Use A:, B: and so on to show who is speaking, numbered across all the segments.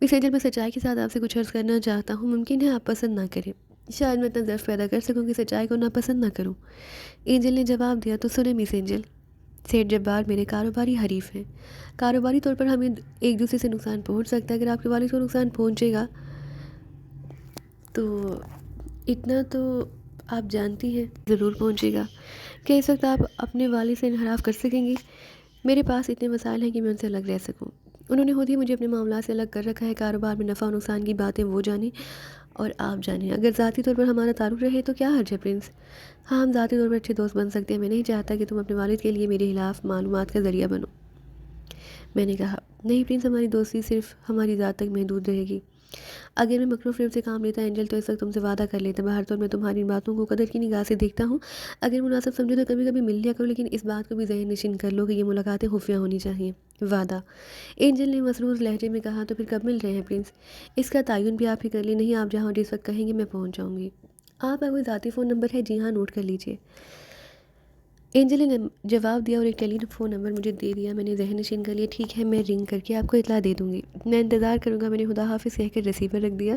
A: اس Angel میں سچائی کے ساتھ آپ سے کچھ عرض کرنا چاہتا ہوں، ممکن ہے آپ پسند نہ کریں، شاید میں اتنا ضعف پیدا کر سکوں کہ سچائی کو ناپسند نہ کروں۔ اینجل نے جواب دیا، تو سنیں مس اینجل، سیٹھ جبار میرے کاروباری حریف ہیں، کاروباری طور پر ہمیں ایک دوسرے سے نقصان پہنچ سکتا ہے، اگر آپ کے والد کو نقصان پہنچے گا تو اتنا تو آپ جانتی ہیں ضرور پہنچے گا۔ کیا اس وقت آپ اپنے والد سے انحراف کر سکیں گی؟ میرے پاس اتنے مسائل ہیں کہ میں ان سے الگ رہ سکوں۔ انہوں نے خود ہی مجھے اپنے معاملات سے الگ کر رکھا ہے، کاروبار میں نفع و نقصان کی باتیں وہ جانیں اور آپ جانیں، اگر ذاتی طور پر ہمارا تعلق رہے تو کیا حرج ہے پرنس؟ ہاں، ہم ذاتی طور پر اچھے دوست بن سکتے ہیں، میں نہیں چاہتا کہ تم اپنے والد کے لیے میرے خلاف معلومات کا ذریعہ بنو۔ میں نے کہا، نہیں پرنس، ہماری دوستی صرف ہماری ذات تک محدود رہے گی۔ اگر میں مکرو فریب سے کام لیتا اینجل تو اس وقت تم سے وعدہ کر لیتا، باہر طور میں تمہاری ان باتوں کو قدر کی نگاہ سے دیکھتا ہوں، اگر مناسب سمجھو تو کبھی کبھی مل لیا کرو، لیکن اس بات کو بھی ذہن نشین کر لو کہ یہ ملاقاتیں خفیہ ہونی چاہیے۔ وعدہ؟ اینجل نے مسرور لہجے میں کہا، تو پھر کب مل رہے ہیں پرنس؟ اس کا تعین بھی آپ ہی کر لیں، نہیں آپ جہاں جس وقت کہیں گے میں پہنچ جاؤں گی۔ آپ کا کوئی ذاتی فون نمبر ہے؟ جی ہاں، نوٹ کر لیجئے۔ اینجل نے جواب دیا اور ایک ٹیلی فون نمبر مجھے دے دیا، میں نے ذہن نشین کر لیا، ٹھیک ہے میں رنگ کر کے آپ کو اطلاع دے دوں گی، میں انتظار کروں گا۔ میں نے خدا حافظ کہہ کر ریسیور رکھ دیا۔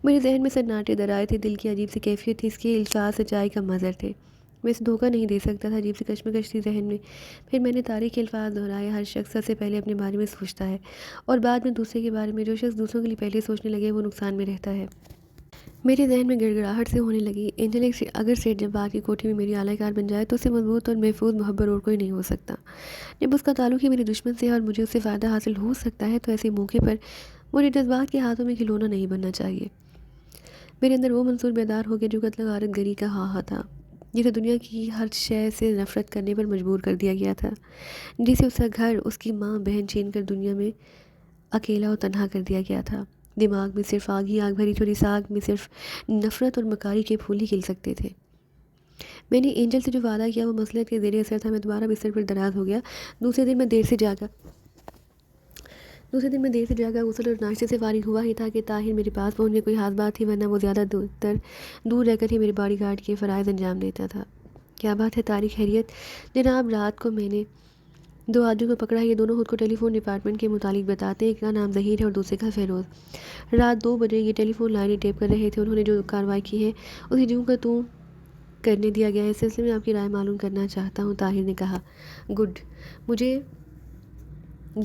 A: میرے ذہن میں سناٹے درائے تھے، دل کی عجیب سی کیفیت تھی، اس کے الفاظ سچائی کا مظہر تھے، میں اسے دھوکہ نہیں دے سکتا تھا، عجیب سی کشمکش تھی ذہن میں۔ پھر میں نے تاریخی الفاظ دہرائے، ہر شخص سب سے پہلے اپنے بارے میں سوچتا ہے اور بعد میں دوسرے کے بارے میں، جو شخص دوسروں کے لیے پہلے سوچنے لگے وہ نقصان میں رہتا ہے۔ میرے ذہن میں گڑگڑاہٹ سے ہونے لگی، اینجل اگر سیٹھ جبار کی کوٹھی میں میری اعلی کار بن جائے تو اس سے مضبوط اور محفوظ محبت اور کوئی نہیں ہو سکتا۔ جب اس کا تعلق ہی میرے دشمن سے ہے اور مجھے اس سے فائدہ حاصل ہو سکتا ہے تو ایسے موقع پر مجھے جذبات کے ہاتھوں میں کھلونا نہیں بننا چاہیے۔ میرے اندر وہ منصور بیدار ہو گیا جو قتل غارت گری کا ہاہا تھا، جسے دنیا کی ہر شے سے نفرت کرنے پر مجبور کر دیا گیا تھا، جسے اس کا گھر، اس کی ماں بہن چھین کر دنیا میں اکیلا اور تنہا کر دیا گیا تھا۔ دماغ میں صرف آگ ہی آگ بھری تھی اور اس آگ میں صرف نفرت اور مکاری کے پھول ہی کھل سکتے تھے۔ میں نے اینجل سے جو وعدہ کیا وہ مصلحت کے زیر اثر تھا، میں دوبارہ بستر پر دراز ہو گیا۔ دوسرے دن میں دیر سے جاگا، غسل اور ناشتے سے فارغ ہوا ہی تھا کہ طاہر میرے پاس پہنچے، کوئی خاص بات تھی ورنہ وہ زیادہ دور رہ کر ہی میرے باڈی گارڈ کے فرائض انجام دیتا تھا۔ کیا بات ہے طارق، خیریت؟ جناب، رات کو میں نے دو آدمیوں کو پکڑا ہے، یہ دونوں خود کو ٹیلی فون ڈپارٹمنٹ کے متعلق بتاتے ہیں، ایک کا نام ظہیر ہے اور دوسرے کا فیروز۔ رات 2 بجے یہ ٹیلی فون لائنیں ٹیپ کر رہے تھے، انہوں نے جو کارروائی کی ہے اسے جوں کا توں کرنے دیا گیا ہے، اس سلسلے میں آپ کی رائے معلوم کرنا چاہتا ہوں، طاہر نے کہا۔ گڈ، مجھے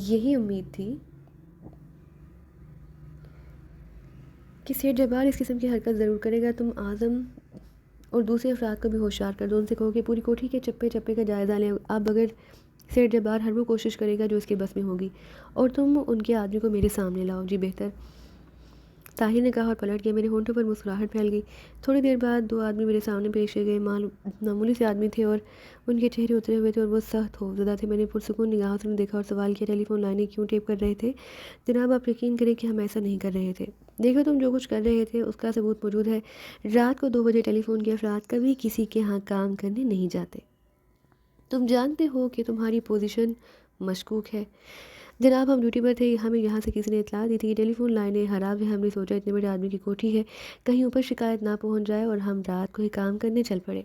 A: یہی امید تھی کہ سیٹھ جبار اس قسم کی حرکت ضرور کرے گا۔ تم اعظم اور دوسرے افراد کو بھی ہوشیار کر دو، ان سے کہو کہ پوری کوٹھی کے چپے چپے کا جائزہ لیں، اب اگر سیٹھ جبار ہر وہ کوشش کرے گا جو اس کے بس میں ہوگی، اور تم ان کے آدمی کو میرے سامنے لاؤ۔ جی بہتر، طاہر نے کہا اور پلٹ گیا، میرے ہونٹوں پر مسکراہٹ پھیل گئی۔ تھوڑی دیر بعد 2 آدمی میرے سامنے پیش کیے گئے، معمولی سے آدمی تھے اور ان کے چہرے اترے ہوئے تھے اور وہ سخت خوفزدہ تھے۔ میں نے پرسکون نگاہوں سے انہیں دیکھا اور سوال کیا، ٹیلی فون لائنیں کیوں ٹیپ کر رہے تھے؟ جناب، آپ یقین کریں کہ ہم ایسا نہیں کر رہے تھے، دیکھو تم جو کچھ کر رہے تھے اس کا ثبوت موجود ہے۔ رات کو 2 بجے ٹیلی فون کے افراد کبھی کسی کے ہاں کام کرنے نہیں جاتے، تم جانتے ہو کہ تمہاری پوزیشن مشکوک ہے۔ جناب، ہم ڈیوٹی پر تھے، ہمیں یہاں سے کسی نے اطلاع دی تھی کہ ٹیلی فون لائنیں خراب ہیں، ہم نے سوچا اتنے بڑے آدمی کی کوٹھی ہے، کہیں اوپر شکایت نہ پہنچ جائے، اور ہم رات کو ہی کام کرنے چل پڑے۔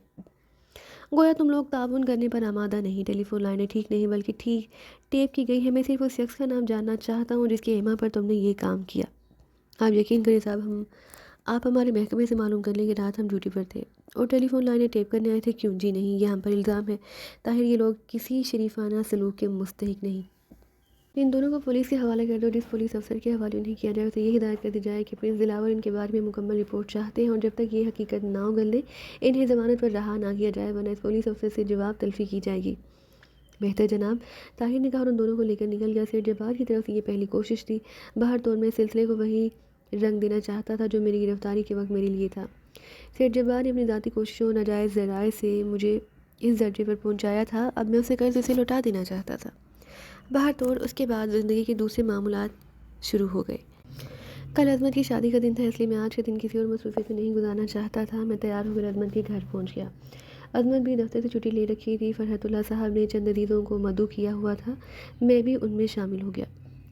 A: گویا تم لوگ تعاون کرنے پر آمادہ نہیں، ٹیلی فون لائنیں ٹھیک نہیں بلکہ ٹھیک ٹیپ کی گئی ہیں، میں صرف اس شخص کا نام جاننا چاہتا ہوں جس کے ایما پر تم نے یہ کام کیا۔ آپ یقین کریں صاحب، آپ ہمارے محکمے سے معلوم کر لیں کہ رات ہم ڈیوٹی پر تھے اور ٹیلی فون لائنیں ٹیپ کرنے آئے تھے، کیوں؟ جی نہیں، یہ ہم پر الزام ہے طاہر، یہ لوگ کسی شریفانہ سلوک کے مستحق نہیں۔ ان دونوں کو پولیس کے حوالے کر دو، جس پولیس افسر کے حوالے نہیں کیا جائے اسے یہ ہدایت کر دی جائے کہ پرنس دلاور ان کے بارے میں مکمل رپورٹ چاہتے ہیں، اور جب تک یہ حقیقت نہ اگل دے انہیں ضمانت پر رہا نہ کیا جائے، ورنہ اس پولیس افسر سے جواب طلبی کی جائے گی۔ بہتر جناب، طاہر نے کہا اور ان دونوں کو لے کر نکل گیا۔ سیٹھ جبار کی طرف سے یہ پہلی کوشش تھی، باہر طور میں سلسلے کو وہی رنگ دینا چاہتا تھا جو میری گرفتاری کے وقت میرے لیے تھا۔ سیٹھ جبار نے اپنی ذاتی کوششوں اور ناجائز ذرائع سے مجھے اس درجے پر پہنچایا تھا، اب میں اسے قرض سے لوٹا دینا چاہتا تھا۔ باہر طور اس کے بعد زندگی کے دوسرے معمولات شروع ہو گئے۔ کل عظمت کی شادی کا دن تھا، اس لیے میں آج کا دن کسی اور مصروفیت میں نہیں گزارنا چاہتا تھا۔ میں تیار ہو کر عظمت کے گھر پہنچ گیا۔ عظمت بھی دفتر سے چھٹی لے رکھی تھی، فرحت اللہ صاحب نے چند عزیزوں کو مدعو کیا ہوا تھا، میں بھی ان میں شامل ہو گیا۔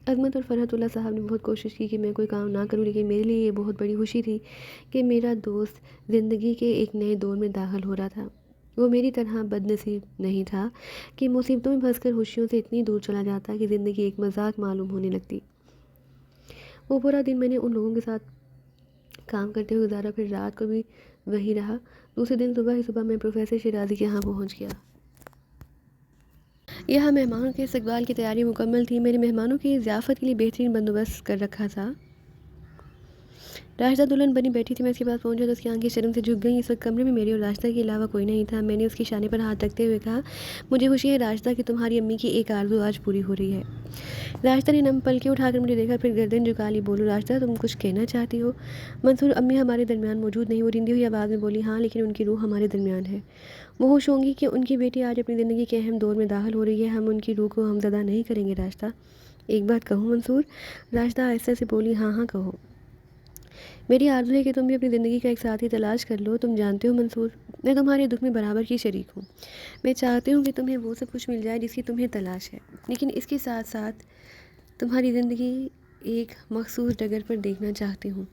A: عظمت اور فرحت اللہ صاحب نے بہت کوشش کی کہ میں کوئی کام نہ کروں، لیکن میرے لیے یہ بہت بڑی خوشی تھی کہ میرا دوست زندگی کے ایک نئے دور میں داخل ہو رہا تھا۔ وہ میری طرح بد نصیب نہیں تھا کہ مصیبتوں میں پھنس کر خوشیوں سے اتنی دور چلا جاتا کہ زندگی ایک مذاق معلوم ہونے لگتی۔ وہ پورا دن میں نے ان لوگوں کے ساتھ کام کرتے ہوئے گزارا، پھر رات کو بھی وہی رہا۔ دوسرے دن صبح میں پروفیسر شیرازی کے یہاں پہنچ گیا۔ یہاں مہمانوں کے استقبال کی تیاری مکمل تھی۔ میرے مہمانوں کی ضیافت کے لیے بہترین بندوبست کر رکھا تھا۔ راشدہ دلہن بنی بیٹھی تھی، میں اس کے پاس پہنچا تو اس کی آنکھیں شرم سے جھک گئیں۔ اس وقت کمرے میں میری اور راشدہ کے علاوہ کوئی نہیں تھا۔ میں نے اس کی شانے پر ہاتھ رکھتے ہوئے کہا، مجھے خوشی ہے راشدہ کہ تمہاری امی کی ایک آرزو آج پوری ہو رہی ہے۔ راشدہ نے نم پلکیں اٹھا کر مجھے دیکھا، پھر گردن جھکا لی۔ بولو راشدہ، تم کچھ کہنا چاہتی ہو؟ منصور، امی ہمارے درمیان موجود نہیں۔ وہ رندی ہوئی آواز میں بولی، ہاں لیکن ان کی روح ہمارے درمیان ہے۔ وہ خوش ہوں گی کہ ان کی بیٹی آج اپنی زندگی کے اہم دور میں داخل ہو رہی ہے۔ ہم ان کی روح کو غمزدہ نہیں کریں گے راشدہ۔ ایک بات کہوں منصور؟ راشدہ آہستہ سے بولی، ہاں ہاں کہو۔ میری آرزو ہے کہ تم بھی اپنی زندگی کا ایک ساتھی تلاش کر لو۔ تم جانتے ہو منصور، میں تمہارے دکھ میں برابر کی شریک ہوں۔ میں چاہتی ہوں کہ تمہیں وہ سب کچھ مل جائے جس کی تمہیں تلاش ہے، لیکن اس کے ساتھ ساتھ تمہاری زندگی ایک مخصوص ڈگر پر دیکھنا چاہتی ہوں۔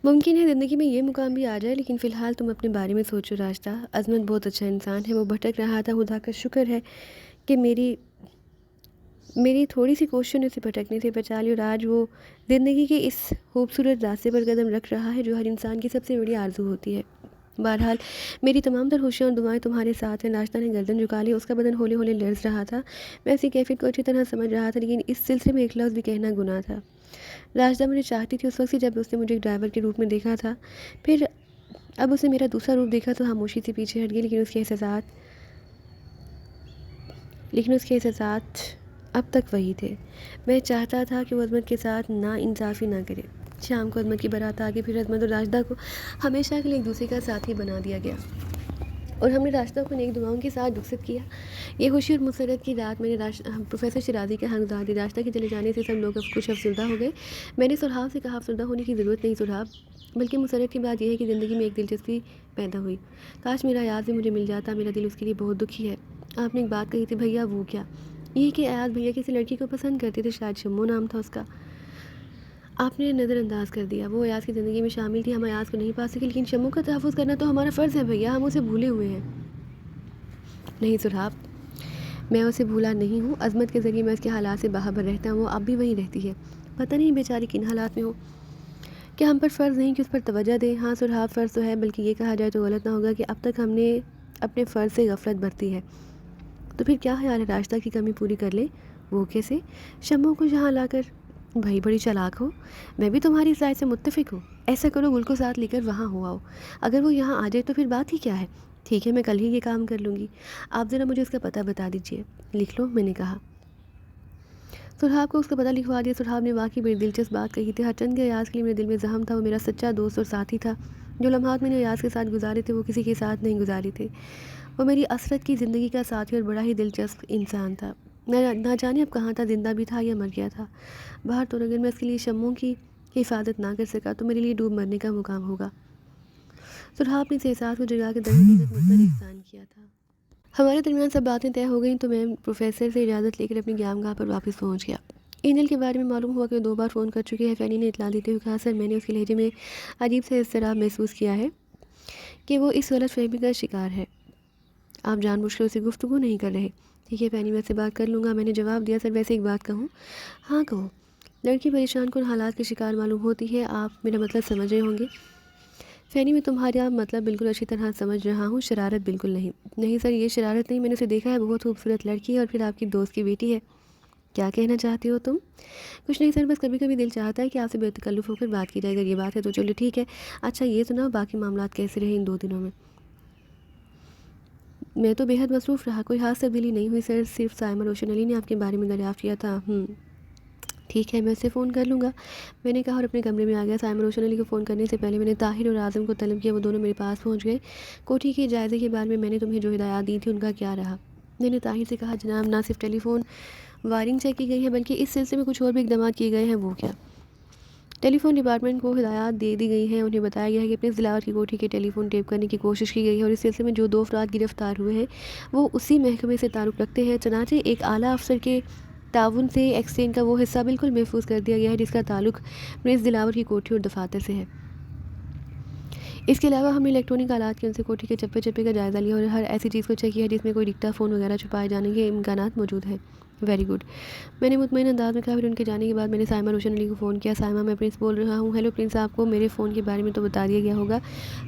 A: ممکن ہے زندگی میں یہ مقام بھی آ جائے، لیکن فی الحال تم اپنے بارے میں سوچو راشدہ۔ عظمت بہت اچھا انسان ہے، وہ بھٹک رہا تھا۔ خدا کا شکر ہے کہ میری تھوڑی سی کوششوں نے اسے بھٹکنے سے بچا لی، اور آج وہ زندگی کے اس خوبصورت راستے پر قدم رکھ رہا ہے جو ہر انسان کی سب سے بڑی آرزو ہوتی ہے۔ بہرحال میری تمام تر خوشیاں اور دعائیں تمہارے ساتھ ہیں۔ راشدہ نے گردن جھکا لی، اس کا بدن ہولے ہولے لرز رہا تھا۔ میں اسی کیفیت کو اچھی طرح سمجھ رہا تھا، لیکن اس سلسلے میں ایک لفظ بھی کہنا گناہ تھا۔ راشدہ مجھے چاہتی تھی اس وقت سے جب اس نے مجھے ایک ڈرائیور کے روپ میں دیکھا تھا، پھر اب اس نے میرا دوسرا روپ دیکھا تو خاموشی سے پیچھے ہٹ گئی، لیکن اس کے احساسات اب تک وہی تھے۔ میں چاہتا تھا کہ وہ عظمت کے ساتھ نا انصافی نہ کرے۔ شام کو عظمت کی بارات آ گئی، پھر عظمت اور راشدہ کو ہمیشہ کے لیے ایک دوسرے کا ساتھی بنا دیا گیا، اور ہم نے راشدہ کو نیک دعاؤں کے ساتھ رخصت کیا۔ یہ خوشی اور مسرت کی رات میں نے پروفیسر شیرازی کے ہاں گزار دی۔ راشدہ کے چلے جانے سے سب لوگ اب کچھ افسردہ ہو گئے۔ میں نے سرحاب سے کہا، افسردہ ہونے کی ضرورت نہیں سرحاب، بلکہ مسرت کی بات یہ ہے کہ زندگی میں ایک دلچسپی پیدا ہوئی۔ کاش میرا ایاز بھی مجھے مل جاتا، میرا دل اس کے لیے بہت دکھی ہے۔ آپ نے ایک بات کہی تھی بھیا، وہ کیا؟ یہ کہ ایاز بھیا کسی لڑکی کو پسند کرتے تھے، شاید شمو نام تھا اس کا۔ آپ نے نظر انداز کر دیا، وہ ایاز کی زندگی میں شامل تھی، ہم ایاز کو نہیں پا سکے، لیکن شمو کا تحفظ کرنا تو ہمارا فرض ہے بھیا، ہم اسے بھولے ہوئے ہیں۔ نہیں سرحاب، میں اسے بھولا نہیں ہوں۔ عظمت کے ذریعے میں اس کے حالات سے باخبر رہتا ہوں، وہ اب بھی وہیں رہتی ہے، پتہ نہیں بیچاری کن حالات میں ہو۔ کیا ہم پر فرض نہیں کہ اس پر توجہ دیں؟ ہاں سرحاب، فرض تو ہے، بلکہ یہ کہا جائے تو غلط نہ ہوگا کہ اب تک ہم نے اپنے فرض سے غفلت برتی ہے۔ تو پھر کیا خیال ہے راشدہ کی کمی پوری کر لیں؟ وہ کیسے؟ شمو کو یہاں لا کر۔ بھائی بڑی چالاک ہو، میں بھی تمہاری اس رائے سے متفق ہوں۔ ایسا کرو، گل کو ساتھ لے کر وہاں ہو آؤ، اگر وہ یہاں آ جائے تو پھر بات ہی کیا ہے۔ ٹھیک ہے، میں کل ہی یہ کام کر لوں گی، آپ ذرا مجھے اس کا پتہ بتا دیجئے۔ لکھ لو، میں نے کہا۔ سرحاب کو اس کا پتہ لکھوا دیا۔ سرحاب نے واقعی بڑی دلچسپ بات کہی تھی۔ ہر چند کے ایاز کے لیے میرے دل میں زحم تھا، وہ میرا سچا دوست اور ساتھی تھا۔ جو لمحات میں نے ایاز کے ساتھ گزارے تھے وہ کسی کے ساتھ نہیں گزارے تھے۔ وہ میری عصرت کی زندگی کا ساتھی اور بڑا ہی دلچسپ انسان تھا۔ میں نہ جانے اب کہاں تھا، زندہ بھی تھا یا مر گیا تھا۔ باہر تو اگر میں اس کے لیے شمو کی حفاظت نہ کر سکا تو میرے لیے ڈوب مرنے کا مقام ہوگا۔ سرحاب نے اس احساس کو جگا کے درحقیقت مجھ پر احسان کیا تھا۔ ہمارے درمیان سب باتیں طے ہو گئیں تو میں پروفیسر سے اجازت لے کر اپنی قیامگاہ پر واپس پہنچ گیا۔ اینجل کے بارے میں معلوم ہوا کہ وہ 2 بار فون کر چکی ہے۔ فینی نے اطلاع دیتے ہوئے کہا، سر میں نے اس کے لہجے میں عجیب سے اضطراب محسوس کیا ہے کہ وہ اس غلط فہمی کا شکار ہے۔ آپ جان بوجھ کر اسے گفتگو نہیں کر رہے؟ ٹھیک ہے فینی، میں سے بات کر لوں گا، میں نے جواب دیا۔ سر ویسے ایک بات کہوں؟ ہاں کہو۔ لڑکی پریشان کن حالات کے شکار معلوم ہوتی ہے، آپ میرا مطلب سمجھ رہے ہوں گے؟ فینی، میں تمہارا مطلب بالکل اچھی طرح سمجھ رہا ہوں، شرارت بالکل نہیں۔ نہیں سر، یہ شرارت نہیں، میں نے اسے دیکھا ہے، بہت خوبصورت لڑکی ہے، اور پھر آپ کی دوست کی بیٹی ہے۔ کیا کہنا چاہتی ہو تم؟ کچھ نہیں سر، بس کبھی کبھی دل چاہتا ہے کہ آپ سے بے تکلف ہو کر بات کی جائے، اگر یہ بات ہے تو چلو ٹھیک ہے۔ اچھا یہ سناؤ، باقی معاملات کیسے رہے ان 2 دنوں میں؟ میں تو بے حد مصروف رہا، کوئی خاص تبدیلی نہیں ہوئی سر، صرف سائمہ روشن علی نے آپ کے بارے میں دریافت کیا تھا۔ ٹھیک ہے، میں اسے فون کر لوں گا، میں نے کہا اور اپنے کمرے میں آ گیا۔ سائمہ روشن علی کو فون کرنے سے پہلے میں نے طاہر اور اعظم کو طلب کیا، وہ دونوں میرے پاس پہنچ گئے۔ کوٹھی کے جائزے کے بارے میں نے تمہیں جو ہدایات دی تھی ان کا کیا رہا؟ میں نے طاہر سے کہا، جناب نہ صرف ٹیلی فون وائرنگ چیک کی گئی ہے بلکہ اس سلسلے میں کچھ اور بھی اقدامات کیے گئے ہیں۔ وہ کیا؟ ٹیلی فون ڈپارٹمنٹ کو ہدایات دے دی گئی ہیں، انہیں بتایا گیا ہے کہ اپنے ضلع کی کوٹھی کے ٹیلی فون ٹیپ کرنے کی کوشش کی گئی ہے، اور اس سلسلے میں جو 2 افراد گرفتار ہوئے ہیں وہ اسی محکمے سے تعلق رکھتے ہیں۔ چنانچہ ایک اعلیٰ افسر کے تعاون سے ایکسچینج کا وہ حصہ بالکل محفوظ کر دیا گیا ہے جس کا تعلق پرنس دلاور کی کوٹھی اور دفاتر سے ہے۔ اس کے علاوہ ہم نے الیکٹرانک آلات کے ان سے کوٹھی کے چپے چپے کا جائزہ لیا اور ہر ایسی چیز کو چیک کیا ہے جس میں کوئی ڈکٹا فون وغیرہ چھپائے جانے کے امکانات موجود ہیں۔ ویری گڈ، میں نے مطمئن انداز میں کہا۔ پھر ان کے جانے کے بعد میں نے سائمہ روشن علی کو فون کیا۔ سائمہ، میں پرنس بول رہا ہوں۔ ہیلو پرنس، آپ کو میرے فون کے بارے میں تو بتا دیا گیا ہوگا۔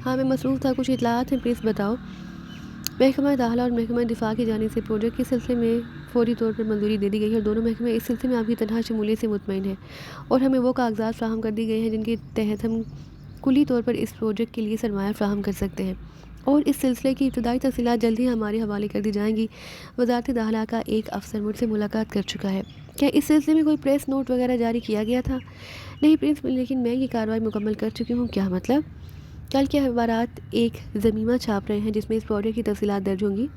A: ہاں میں مصروف تھا، کچھ اطلاعات ہیں پرنس، بتاؤ۔ محکمہ داخلہ اور محکمہ دفاع کی جانب سے پروجیکٹ کے سلسلے میں فوری طور پر منظوری دے دی گئی ہے اور دونوں محکمے اس سلسلے میں آپ کی تنہا شمولیت سے مطمئن ہیں اور ہمیں وہ کاغذات فراہم کر دی گئے ہیں جن کے تحت ہم کلی طور پر اس پروجیکٹ کے لیے سرمایہ فراہم کر سکتے ہیں اور اس سلسلے کی ابتدائی تفصیلات جلد ہی ہمارے حوالے کر دی جائیں گی۔ وزارت داخلہ کا ایک افسر مجھ سے ملاقات کر چکا ہے۔ کیا اس سلسلے میں کوئی پریس نوٹ وغیرہ جاری کیا گیا تھا؟ نہیں پرنس، لیکن میں یہ کارروائی مکمل کر چکی ہوں۔ کیا مطلب؟ کل کے اخبارات ایک ضمیمہ چھاپ رہے ہیں جس میں اس پروجیکٹ کی تفصیلات درج ہوں گی۔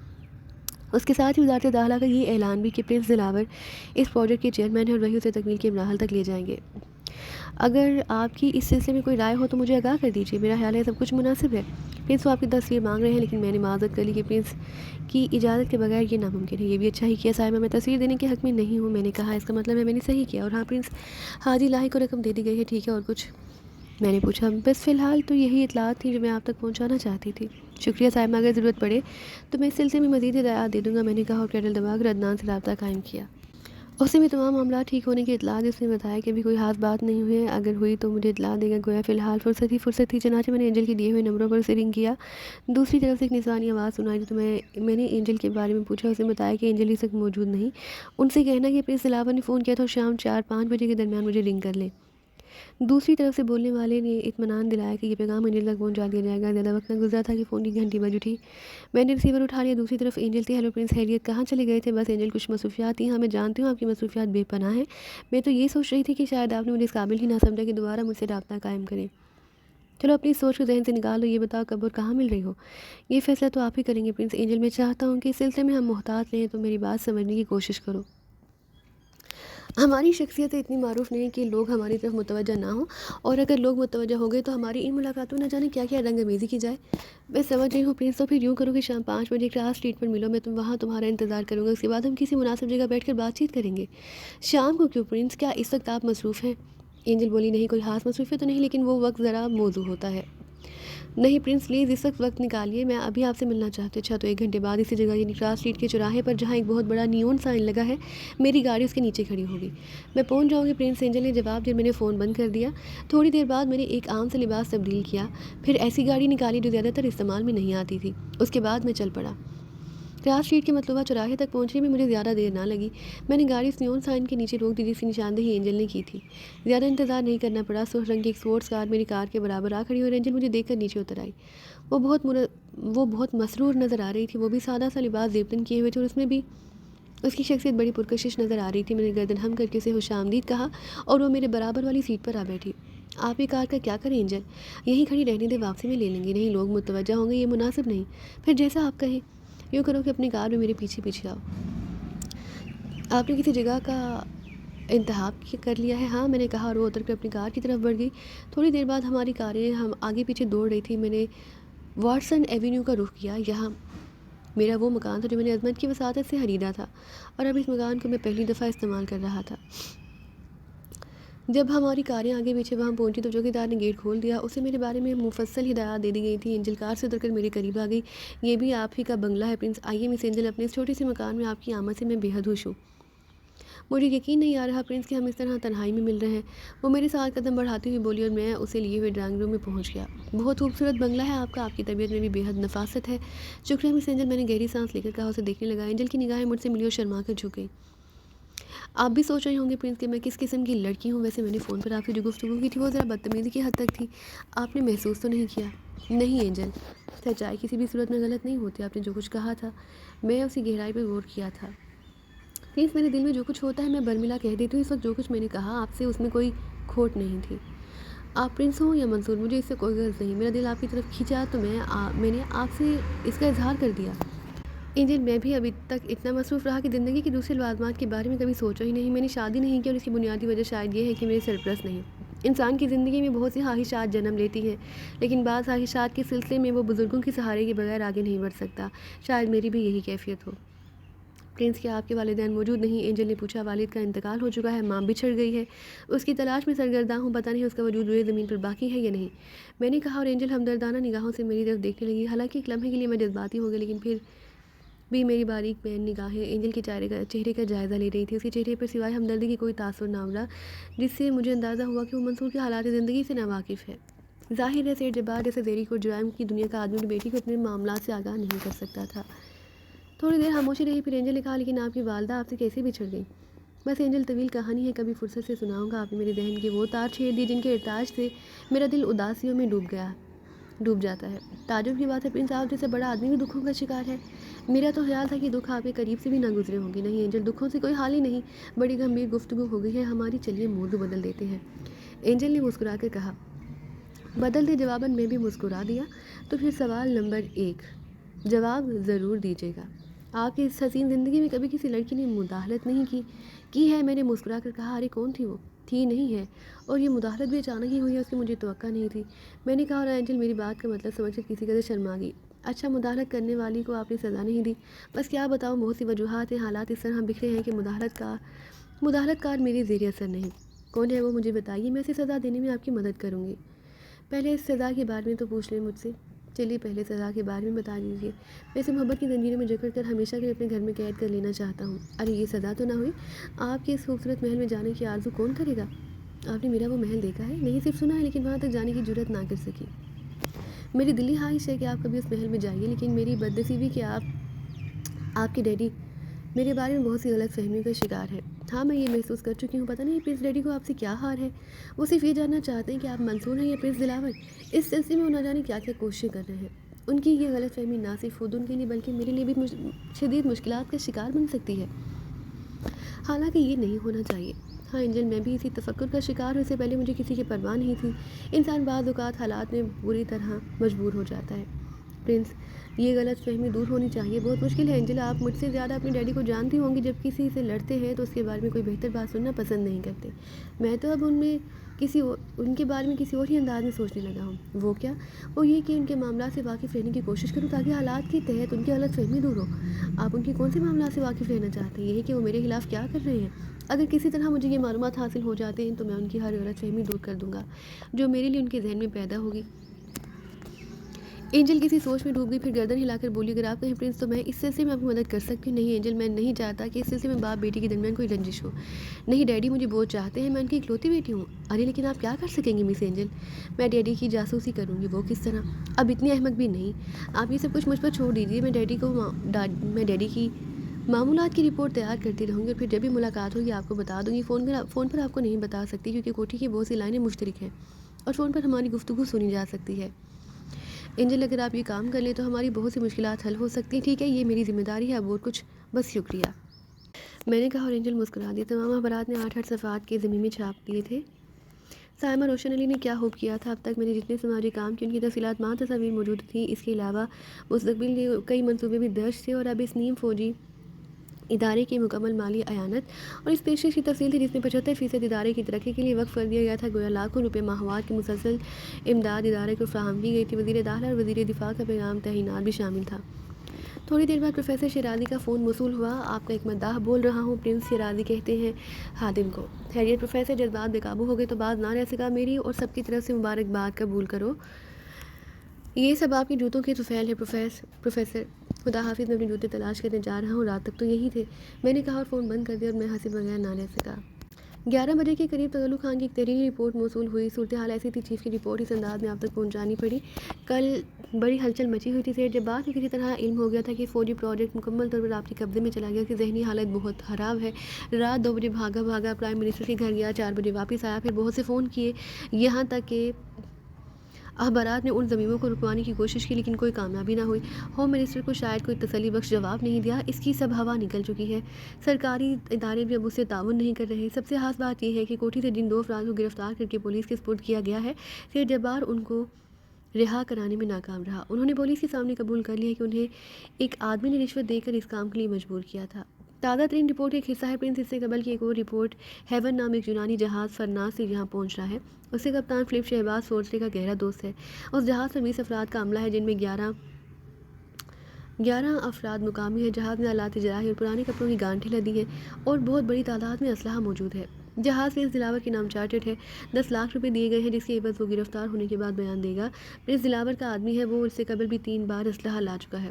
A: اس کے ساتھ ہی وزارت داخلہ کا یہ اعلان بھی کہ پرنس دلاور اس پروجیکٹ کے چیئرمین ہیں اور وہی اسے تکمیل کے مراحل تک لے جائیں گے۔ اگر آپ کی اس سلسلے میں کوئی رائے ہو تو مجھے آگاہ کر دیجیے، میرا خیال ہے سب کچھ مناسب ہے۔ پرنس وہ آپ کی تصویر مانگ رہے ہیں، لیکن میں نے معذرت کر لی کہ پرنس کی اجازت کے بغیر یہ ناممکن ہے۔ یہ بھی اچھا ہی کیا سائمہ، میں تصویر دینے کے حق میں نہیں ہوں۔ میں نے کہا اس کا مطلب ہے میں نے صحیح کیا۔ اور ہاں پرنس، حاجی لاہی کو رقم دے دی گئی ہے، ٹھیک ہے، اور کچھ؟ میں نے پوچھا۔ بس فی الحال تو یہی اطلاعات تھیں جو میں آپ تک پہنچانا چاہتی تھی۔ شکریہ سائمہ، اگر ضرورت پڑے تو میں اس سلسلے میں مزید ہدایات دے دوں گا، میں نے کہا اور کیٹل دبا کر عدنان سے رابطہ قائم کیا۔ اس سے بھی تمام معاملات ٹھیک ہونے کی اطلاع دی۔ اس نے بتایا کہ ابھی کوئی خاص بات نہیں ہوئی ہے، اگر ہوئی تو مجھے اطلاع دے گا۔ گویا فی الحال فرصت تھی، چنانچہ میں نے اینجل کے دیے ہوئے نمبروں پر اسے رنگ کیا۔ دوسری طرف سے ایک نسوانی آواز سنائی دی تو میں نے اینجل کے بارے میں پوچھا۔ اس نے بتایا کہ اینجل اس وقت موجود نہیں، ان سے کہنا کہ پرنس دلاور نے فون کیا تھا اور شام 4-5 بجے کے درمیان مجھے رنگ کر لیں۔ دوسری طرف سے بولنے والے نے اطمینان دلایا کہ یہ پیغام اینجل تک پہنچا دیا جائے گا۔ زیادہ وقت نہ گزرا تھا کہ فون کی گھنٹی بج اٹھی۔ میں نے ریسیور اٹھا لیا۔ دوسری طرف اینجل تھی۔ ہیلو پرنس، خیریت؟ کہاں چلے گئے تھے؟ بس اینجل، کچھ مصروفیات تھیں۔ ہاں میں جانتی ہوں آپ کی مصروفیات بے پناہ ہیں، میں تو یہ سوچ رہی تھی کہ شاید آپ نے مجھے اس قابل ہی نہ سمجھا کہ دوبارہ مجھ سے رابطہ قائم کریں۔ چلو اپنی سوچ کو ذہن سے نکال دو، یہ بتاؤ کب اور کہاں مل رہی ہو؟ یہ فیصلہ تو آپ ہی کریں گے پرنس۔ اینجل، میں چاہتا ہوں کہ اس سلسلے میں ہم محتاط رہیں، تو میری بات سمجھنے کی کوشش کرو۔ ہماری شخصیت اتنی معروف نہیں کہ لوگ ہماری طرف متوجہ نہ ہوں، اور اگر لوگ متوجہ ہو گئے تو ہماری ان ملاقاتوں نہ جانے کیا کیا رنگ امیزی کی جائے۔ میں سمجھ رہی ہوں پرنس، تو پھر یوں کرو کہ شام 5 بجے کراس اسٹریٹ پر ملو، میں وہاں تمہارا انتظار کروں گا۔ اس کے بعد ہم کسی مناسب جگہ بیٹھ کر بات چیت کریں گے۔ شام کو کیوں پرنس؟ کیا اس وقت آپ مصروف ہیں؟ اینجل بولی، نہیں کوئی خاص مصروفیت تو نہیں، لیکن وہ وقت ذرا موزوں ہوتا ہے۔ نہیں پرنس پلیز اس وقت نکالیے، میں ابھی آپ سے ملنا چاہتی ہوں۔ اچھا تو 1 گھنٹے بعد اسی جگہ یعنی کراس اسٹریٹ کے چوراہے پر جہاں ایک بہت بڑا نیون سائن لگا ہے، میری گاڑی اس کے نیچے کھڑی ہوگی، میں پہنچ جاؤں گی پرنس، اینجل نے جواب دیا۔ میں نے فون بند کر دیا۔ تھوڑی دیر بعد میں نے ایک عام سے لباس تبدیل کیا، پھر ایسی گاڑی نکالی جو زیادہ تر استعمال میں نہیں آتی تھی۔ اس کے بعد میں چل پڑا۔ کراس اسٹریٹ کے مطلوبہ چوراہے تک پہنچنے میں مجھے زیادہ دیر نہ لگی۔ میں نے گاڑی اس نیون سائن کے نیچے روک دی جس کی نشاندہی اینجل نے کی تھی۔ زیادہ انتظار نہیں کرنا پڑا۔ سرخ رنگ کی ایک اسپورٹس کار میری کار کے برابر آ کھڑی اور اینجل مجھے دیکھ کر نیچے اتر آئی۔ وہ بہت مسرور نظر آ رہی تھی۔ وہ بھی سادہ سا لباس زیبتن کیے ہوئے تھے اور اس میں بھی اس کی شخصیت بڑی پرکشش نظر آ رہی تھی۔ میں نے گردن ہم کر کے اسے خوش آمدید کہا اور وہ میرے برابر والی سیٹ پر آ بیٹھی۔ آپ یہ کار کا کیا کریں اینجل؟ یہیں کھڑی رہنے دے، واپسی میں لے لیں گے۔ نہیں لوگ متوجہ ہوں گے، یہ مناسب نہیں۔ پھر جیسا آپ کہیں۔ یوں کرو کہ اپنی کار میں میرے پیچھے پیچھے آؤ۔ آپ نے کسی جگہ کا انتخاب کر لیا ہے؟ ہاں میں نے کہا اور وہ اتر کر اپنی کار کی طرف بڑھ گئی۔ تھوڑی دیر بعد ہماری کاریں ہم آگے پیچھے دوڑ رہی تھی۔ میں نے واٹسن ایوینیو کا رخ کیا۔ یہاں میرا وہ مکان تھا جو میں نے عظمت کی وساطت سے خریدا تھا اور اب اس مکان کو میں پہلی دفعہ استعمال کر رہا تھا۔ جب ہماری کاریں آگے پیچھے وہاں پہنچی تو چوکیدار نے گیٹ کھول دیا۔ اسے میرے بارے میں مفصل ہدایات دے دی گئی تھی۔ اینجل کار سے اتر کر میرے قریب آ گئی۔ یہ بھی آپ ہی کا بنگلہ ہے پرنس؟ آئیے مس اینجل، اپنے اس چھوٹے سے مکان میں آپ کی آمد سے میں بے حد خوش ہوں۔ مجھے یقین نہیں آ رہا پرنس کہ ہم اس طرح تنہائی میں مل رہے ہیں۔ وہ میرے ساتھ قدم بڑھاتی ہوئی بولی اور میں اسے لیے ہوئے ڈرائنگ روم میں پہنچ گیا۔ بہت خوبصورت بنگلہ ہے آپ کا، آپ کی طبیعت میں بھی بے حد نفاست ہے۔ شکریہ مس اینجل، میں نے گہری سانس لے کر کہا۔ اسے دیکھنے لگا۔ اینجل کی نگاہیں مجھ سے ملی اور شرما کر جھک گئی۔ آپ بھی سوچ رہے ہوں گے پرنس کہ میں کس قسم کی لڑکی ہوں۔ ویسے میں نے فون پر آپ کی جو گفتگو کی تھی وہ ذرا بدتمیزی کی حد تک تھی، آپ نے محسوس تو نہیں کیا؟ نہیں اینجل، سچائی کسی بھی صورت میں غلط نہیں ہوتی۔ آپ نے جو کچھ کہا تھا میں اسی گہرائی پہ غور کیا تھا۔ پلیز میرے دل میں جو کچھ ہوتا ہے میں برملا کہہ دیتی ہوں۔ اس وقت جو کچھ میں نے کہا آپ سے اس میں کوئی کھوٹ نہیں تھی۔ آپ پرنس ہوں یا منصور، مجھے اس سے کوئی غرض نہیں۔ میرا دل آپ کی طرف کھینچا تو میں نے آپ سے اس کا اظہار کر دیا۔ اینجل، میں بھی ابھی تک اتنا مصروف رہا کہ زندگی کے دوسرے لوازمات کے بارے میں کبھی سوچا ہی نہیں۔ میں نے شادی نہیں کی اور اس کی بنیادی وجہ شاید یہ ہے کہ میرے سرپرست نہیں۔ انسان کی زندگی میں بہت سی خواہشات جنم لیتی ہیں، لیکن بعض خواہشات کے سلسلے میں وہ بزرگوں کے سہارے کے بغیر آگے نہیں بڑھ سکتا۔ شاید میری بھی یہی کیفیت ہو۔ پرنس، کیا آپ کے والدین موجود نہیں؟ اینجل نے پوچھا۔ والد کا انتقال ہو چکا ہے، ماں بچھڑ گئی ہے، اس کی تلاش میں سرگرداں ہوں، پتہ نہیں اس کا وجود روئے زمین پر باقی ہے یا نہیں، میں نے کہا اور اینجل ہمدردانہ نگاہوں سے میری طرف دیکھنے لگی۔ حالانکہ ایک لمحے کے لیے میں جذباتی ہو گئی، لیکن پھر بھی میری باریک بین نگاہیں اینجل کے چہرے کا جائزہ لے رہی تھی. اس کے چہرے پر سوائے ہمدردی کی کوئی تاثر نہ ابھرا، جس سے مجھے اندازہ ہوا کہ وہ منصور کے حالات زندگی سے ناواقف ہے. ظاہر ہے سیٹھ جبار جیسے زیرک اور جرائم کی دنیا کا آدمی اپنی بیٹی کو اپنے معاملات سے آگاہ نہیں کر سکتا تھا. تھوڑی دیر خاموشی رہی، پھر اینجل نے کہا، لیکن آپ کی والدہ آپ سے کیسے بچھڑ گئی؟ بس اینجل، طویل کہانی ہے، کبھی فرصت سے سناؤں گا. آپ نے میرے ذہن کی وہ تار چھیڑ دی جن کے ارتاج سے میرا دل اداسیوں میں ڈوب جاتا ہے. تعجب کی بات ہے پرنس، آپ جیسے بڑا آدمی بھی دکھوں کا شکار ہے. میرا تو خیال تھا کہ دکھ آپ کے قریب سے بھی نہ گزرے ہوں گے. نہیں اینجل، دکھوں سے کوئی حال ہی نہیں. بڑی گمبھیر گفتگو ہو گئی ہے ہماری، چلیے موضوع بدل دیتے ہیں. اینجل نے مسکرا کر کہا. بدلتے جواباً میں بھی مسکرا دیا. تو پھر سوال نمبر 1، جواب ضرور دیجیے گا. آپ کی اس حسین زندگی میں کبھی کسی لڑکی نے مداخلت نہیں کی ہے؟ میں نے مسکرا کر کہا. ارے کون تھی وہ؟ تھی نہیں ہے، اور یہ مداخلت بھی اچانک ہی ہوئی ہے، اس کی مجھے توقع نہیں تھی. میں نے کہا، اور اینجل میری بات کا مطلب سمجھ کر کسی قدر شرما گئی. اچھا، مداخلت کرنے والی کو آپ نے سزا نہیں دی؟ بس کیا بتاؤں، بہت سی وجوہات ہیں. حالات اس طرح بکھرے ہیں کہ مداخلت کار میری زیر اثر نہیں. کون ہے وہ؟ مجھے بتائیے، میں اسے سزا دینے میں آپ کی مدد کروں گی. پہلے اس سزا کے بارے میں تو پوچھ لیں مجھ سے. چلیے پہلے سزا کے بارے میں بتا دیجیے. میں اسے محبت کی زنجیروں میں جکڑ کر ہمیشہ کے لیے اپنے گھر میں قید کر لینا چاہتا ہوں. ارے یہ سزا تو نہ ہوئی؟ آپ کے اس خوبصورت محل میں جانے کی آرزو کون کرے گا؟ آپ نے میرا وہ محل دیکھا ہے؟ نہیں، صرف سنا ہے، لیکن وہاں تک جانے کی جرأت نہ کر سکی. میری دلی خواہش ہے کہ آپ کبھی اس محل میں جائیے، لیکن میری بدنصیبی کہ آپ کے ڈیڈی میرے بارے میں بہت سی غلط فہمیوں کا شکار ہے. ہاں، میں یہ محسوس کر چکی ہوں. پتہ نہیں پرنس ڈیڈی کو آپ سے کیا ہار ہے. وہ صرف یہ جاننا چاہتے ہیں کہ آپ منصور ہیں یا پرنس دلاور. اس سلسلے میں وہ نہ جانے کیا کیا کوششیں کر رہے ہیں. ان کی یہ غلط فہمی نہ صرف خود ان کے لیے بلکہ میرے لیے بھی شدید مشکلات کا شکار بن سکتی ہے. حالانکہ یہ نہیں ہونا چاہیے. ہاں اینجل، میں بھی اسی تفکر کا شکار ہوں. اس سے پہلے مجھے کسی کی پرواہ نہیں تھی. انسان بعض اوقات حالات میں بری طرح مجبور ہو جاتا ہے. پرنس، یہ غلط فہمی دور ہونی چاہیے. بہت مشکل ہے اینجل. آپ مجھ سے زیادہ اپنے ڈیڈی کو جانتی ہوں گی. جب کسی سے لڑتے ہیں تو اس کے بارے میں کوئی بہتر بات سننا پسند نہیں کرتے. میں تو اب ان کے بارے میں کسی اور ہی انداز میں سوچنے لگا ہوں. وہ کیا؟ وہ یہ کہ ان کے معاملات سے واقف رہنے کی کوشش کروں تاکہ حالات کے تحت ان کی غلط فہمی دور ہو. آپ ان کے کون سے معاملات سے واقف رہنا چاہتے ہیں؟ یہی کہ وہ میرے خلاف کیا کر رہے ہیں. اگر کسی طرح مجھے یہ معلومات حاصل ہو جاتے ہیں تو میں ان کی ہر غلط فہمی دور کر دوں گا جو میرے لیے ان کے ذہن میں پیدا ہوگی. اینجل کسی سوچ میں ڈوب گئی، پھر گردن ہلا کر بولی، اگر آپ کہیں پرنس تو میں اس سلسلے میں آپ کی مدد کر سکتی ہوں. نہیں اینجل، میں نہیں چاہتا کہ اس سلسلے میں باپ بیٹی کے درمیان کوئی رنجش ہو. نہیں ڈیڈی مجھے بہت چاہتے ہیں، میں ان کی اکلوتی بیٹی ہوں. ارے لیکن آپ کیا کر سکیں گی مس اینجل؟ میں ڈیڈی کی جاسوسی کروں گی. وہ کس طرح؟ اب اتنی احمق بھی نہیں. آپ یہ سب کچھ مجھ پر چھوڑ دیجیے. میں ڈیڈی کی معمولات کی رپورٹ تیار کرتی رہوں گی، اور پھر جب بھی ملاقات ہوگی آپ کو بتا دوں گی. فون پر آپ کو نہیں بتا سکتی کیونکہ کوٹھی کی بہت سی لائنیں مشترک ہیں اور فون پر ہماری گفتگو سنی جا سکتی ہے. اینجل، اگر آپ یہ کام کر لیں تو ہماری بہت سی مشکلات حل ہو سکتی ہیں. ٹھیک ہے، یہ میری ذمہ داری ہے. اب اور کچھ؟ بس شکریہ، میں نے کہا، اور اینجل مسکرا دیا. تمام اخبارات نے 8 صفحات کے ضمیمے چھاپ دیے تھے. سائمہ روشن علی نے کیا خوب کیا تھا. اب تک میں نے جتنے سماجی کام کی ان کی تفصیلات ماں تصاویر موجود تھیں. اس کے علاوہ مستقبل کے کئی منصوبے بھی درج تھے، اور اب اس نیم فوجی ادارے کی مکمل مالی اعانت اور اس پیشکش کی تفصیل تھی جس میں 75% ادارے کی ترقی کے لیے وقف کر دیا گیا تھا. گویا لاکھوں روپے ماہوار کی مسلسل امداد ادارے کو فراہم کی گئی تھی. وزیر داخلہ اور وزیر دفاع کا پیغام تعینات بھی شامل تھا. تھوڑی دیر بعد پروفیسر شیرازی کا فون موصول ہوا. آپ کا ایک مداح بول رہا ہوں، پرنس شیرازی کہتے ہیں خادم کو. خیریت پروفیسر؟ جذبات بے قابو ہو گئے تو باز نہ رہ سکا. میری اور سب کی طرف سے مبارکباد قبول کرو. یہ سب آپ کے جوتوں کے طفیل ہے پروفیسر. خدا حافظ، میں اپنے جوتے تلاش کرنے جا رہا ہوں. رات تک تو یہی تھے. میں نے کہا اور فون بند کر دیا، اور میں ہنسے بغیر نہ رہ سکا. 11 بجے کے قریب تغلق خان کی ایک تحریری رپورٹ موصول ہوئی. صورتحال ایسی تھی، چیف کی رپورٹ اس انداز میں آپ تک پہنچانی پڑی. کل بڑی ہلچل مچی ہوئی تھی. سیٹھ جبار کو کسی طرح علم ہو گیا تھا کہ فوجی پروجیکٹ مکمل طور پر آپ کے قبضے میں چلا گیا. اس کی ذہنی حالت بہت خراب ہے. رات 2 بجے بھاگا پرائم منسٹر کے گھر گیا. 4 بجے واپس آیا. پھر بہت سے فون کیے، یہاں تک کہ اخبارات نے ان ضمیموں کو رکوانے کی کوشش کی، لیکن کوئی کامیابی نہ ہوئی. ہوم منسٹر کو شاید کوئی تسلی بخش جواب نہیں دیا. اس کی سب ہوا نکل چکی ہے. سرکاری ادارے بھی اب اس سے تعاون نہیں کر رہے. سب سے خاص بات یہ ہے کہ کوٹھی سے جن 2 افراد کو گرفتار کر کے پولیس کے سپرد کیا گیا ہے، سیٹھ جبار ان کو رہا کرانے میں ناکام رہا. انہوں نے پولیس کے سامنے قبول کر لیا کہ انہیں ایک آدمی نے رشوت دے کر اس کام کے لیے مجبور کیا تھا. تازہ ترین رپورٹ کا ایک حصہ ہے پرنس. اس سے قبل کی ایک اور رپورٹ ہیون نام ایک یونانی جہاز فرناس سے یہاں پہنچ رہا ہے. اس سے کپتان فلپ شہباز سورسلے کا گہرا دوست ہے. اس جہاز پر 20 افراد کا عملہ ہے، جن میں 11 افراد مقامی ہیں. جہاز میں آلات جراحی اور پرانے کپڑوں کی گانٹھیں لدی ہیں اور بہت بڑی تعداد میں اسلحہ موجود ہے. جہاز پرنس دلاور کے نام چارٹرڈ ہے. 10 لاکھ روپے دیے گئے ہیں، جس کے عوض وہ گرفتار ہونے کے بعد بیان دے گا. پرنس دلاور کا آدمی ہے وہ، اس سے قبل بھی 3 بار اسلحہ لا چکا ہے.